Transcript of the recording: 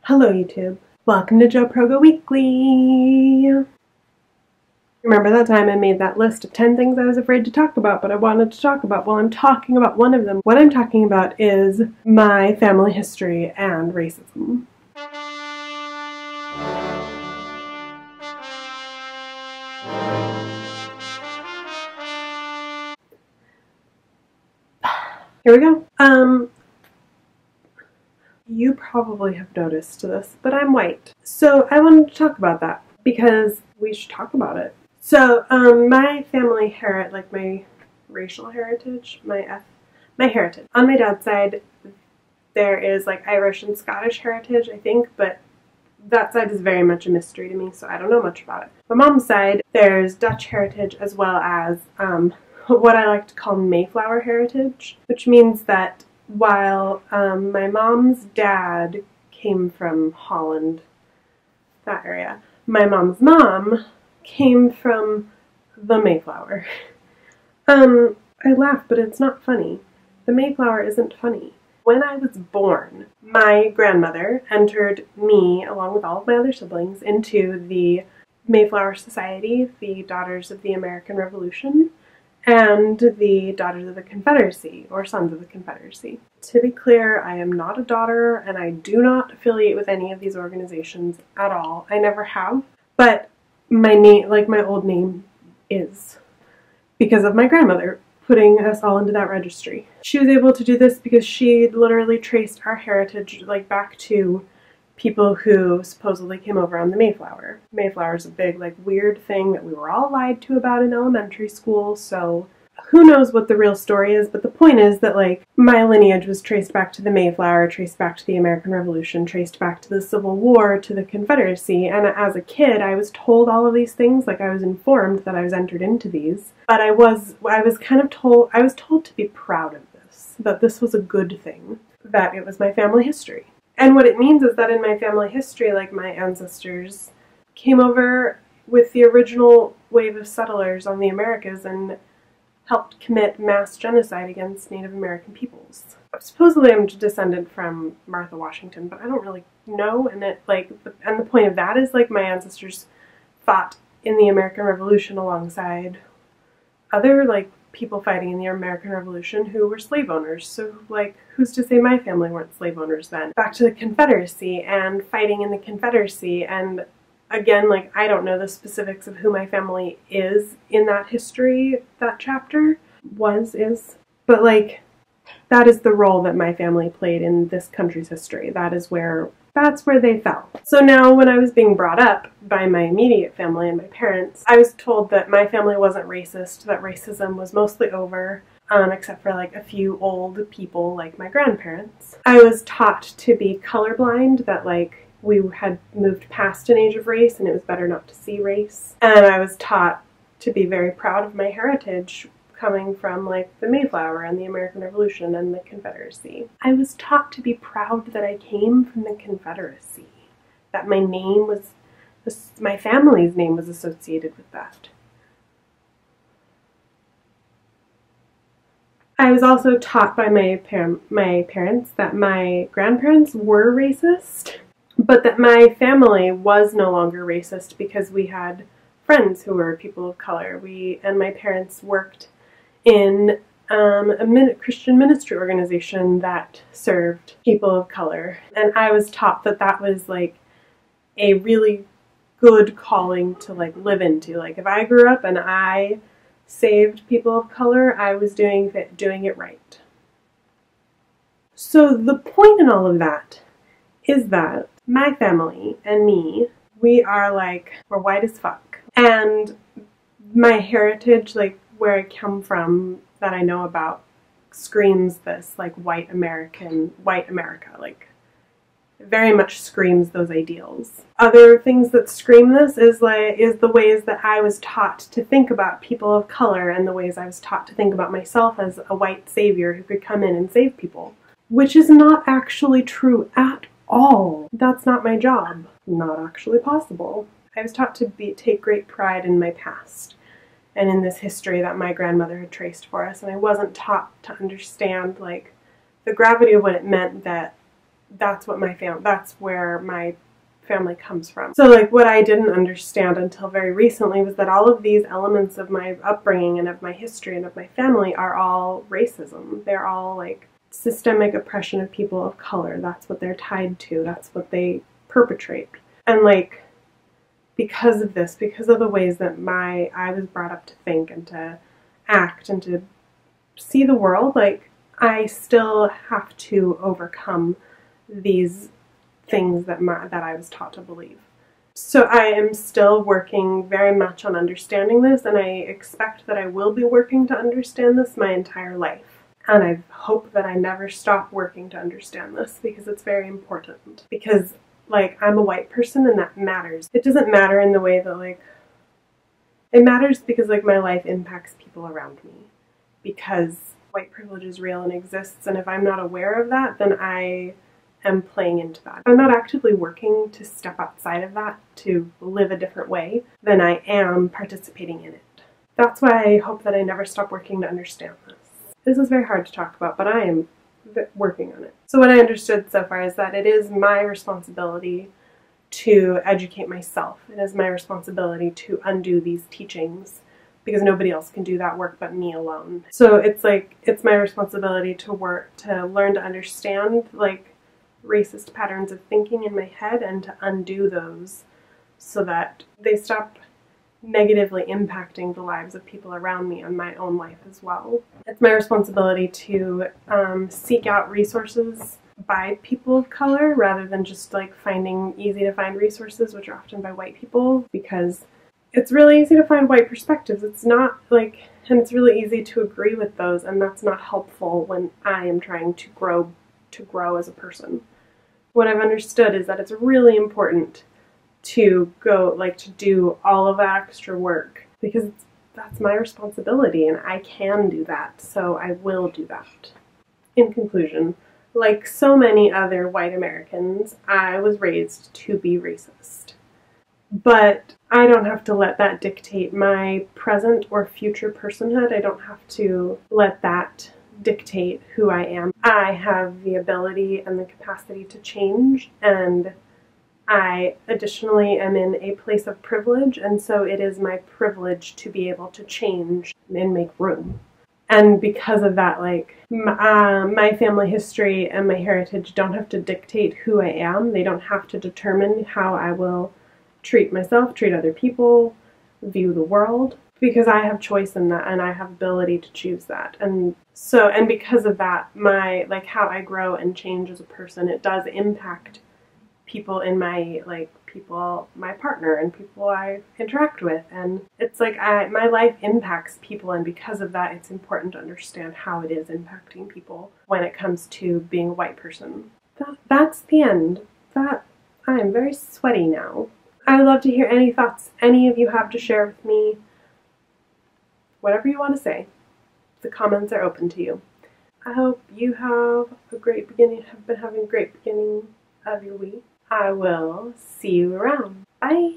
Hello YouTube. Welcome to JoProgoWeekly. Remember that time I made that list of 10 things I was afraid to talk about, but I wanted to talk about? Well, I'm talking about one of them. What I'm talking about is my family history and racism. Here we go. You probably have noticed this, but I'm white. So I wanted to talk about that because we should talk about it. So my family like my racial heritage, my heritage. On my dad's side, there is like Irish and Scottish heritage, I think, but that side is very much a mystery to me, so I don't know much about it. My mom's side, there's Dutch heritage as well as what I like to call Mayflower heritage, which means that while my mom's dad came from Holland, that area, my mom's mom came from the Mayflower. I laugh, but it's not funny. The Mayflower isn't funny. When I was born, my grandmother entered me, along with all of my other siblings, into the Mayflower Society, the Daughters of the American Revolution, and the Daughters of the Confederacy, or Sons of the Confederacy. To be clear, I am not a daughter, and I do not affiliate with any of these organizations at all. I never have, but my name, like my old name, is because of my grandmother putting us all into that registry. She was able to do this because she literally traced our heritage like back to people who supposedly came over on the Mayflower. Mayflower is a big, like, weird thing that we were all lied to about in elementary school, so who knows what the real story is, but the point is that, like, my lineage was traced back to the Mayflower, traced back to the American Revolution, traced back to the Civil War, to the Confederacy, and as a kid I was told all of these things, like I was informed that I was entered into these, but I was told to be proud of this, that this was a good thing, that it was my family history. And what it means is that in my family history, like, my ancestors came over with the original wave of settlers on the Americas and helped commit mass genocide against Native American peoples. Supposedly I'm a descendant from Martha Washington, but I don't really know, and the point of that is, like, my ancestors fought in the American Revolution alongside other, like, people fighting in the American Revolution who were slave owners, so, like, who's to say my family weren't slave owners then? Back to the Confederacy and fighting in the Confederacy, and again, like, I don't know the specifics of who my family is in that history, that chapter, is, but, like, that is the role that my family played in this country's history. That's where they fell. So now when I was being brought up by my immediate family and my parents, I was told that my family wasn't racist, that racism was mostly over, except for, like, a few old people like my grandparents. I was taught to be colorblind, that, like, we had moved past an age of race and it was better not to see race. And I was taught to be very proud of my heritage coming from, like, the Mayflower and the American Revolution and the Confederacy. I was taught to be proud that I came from the Confederacy, that my name was, my family's name was associated with that. I was also taught by my parents that my grandparents were racist, but that my family was no longer racist because we had friends who were people of color. And my parents worked in a Christian ministry organization that served people of color. And I was taught that that was, like, a really good calling to, like, live into. Like, if I grew up and I saved people of color, I was doing it right. So the point in all of that is that my family and me, we're white as fuck. And my heritage, like, where I come from, that I know about, screams this, like, white America, like, very much screams those ideals. Other things that scream this is the ways that I was taught to think about people of color and the ways I was taught to think about myself as a white savior who could come in and save people, which is not actually true at all. That's not my job. Not actually possible. I was taught to take great pride in my past and in this history that my grandmother had traced for us, and I wasn't taught to understand, like, the gravity of what it meant that that's where my family comes from. So like what I didn't understand until very recently was that all of these elements of my upbringing and of my history and of my family are all racism. They're all like systemic oppression of people of color. That's what they're tied to. That's what they perpetrate. And like because of this, because of the ways that I was brought up to think and to act and to see the world, like I still have to overcome these things that I was taught to believe. So I am still working very much on understanding this, and I expect that I will be working to understand this my entire life. And I hope that I never stop working to understand this, because it's very important. Because, like, I'm a white person and that matters. It doesn't matter in the way that, like, it matters because, like, my life impacts people around me. Because white privilege is real and exists, and if I'm not aware of that, then I am playing into that. If I'm not actively working to step outside of that, to live a different way, then I am participating in it. That's why I hope that I never stop working to understand this. This is very hard to talk about, but I am working on it. So what I understood so far is that it is my responsibility to educate myself. It is my responsibility to undo these teachings, because nobody else can do that work but me alone. So it's like, it's my responsibility to learn to understand, like, racist patterns of thinking in my head and to undo those so that they stop negatively impacting the lives of people around me and my own life as well. It's my responsibility to seek out resources by people of color rather than just like finding easy to find resources, which are often by white people, because it's really easy to find white perspectives. It's not like, and it's really easy to agree with those, and that's not helpful when I am trying to grow as a person. What I've understood is that it's really important to do all of that extra work, because that's my responsibility and I can do that, so I will do that. In conclusion, like so many other white Americans, I was raised to be racist. But I don't have to let that dictate my present or future personhood. I don't have to let that dictate who I am. I have the ability and the capacity to change, and I additionally am in a place of privilege, and so it is my privilege to be able to change and make room. And because of that, like, my family history and my heritage don't have to dictate who I am. They don't have to determine how I will treat myself, treat other people, view the world, because I have choice in that and I have ability to choose that. And because of that, how I grow and change as a person, it does impact people in my partner and people I interact with. And it's like my life impacts people, and because of that, it's important to understand how it is impacting people when it comes to being a white person. That's the end. I am very sweaty now. I would love to hear any thoughts any of you have to share with me. Whatever you want to say. The comments are open to you. I hope you have been having a great beginning of your week. I will see you around. Bye!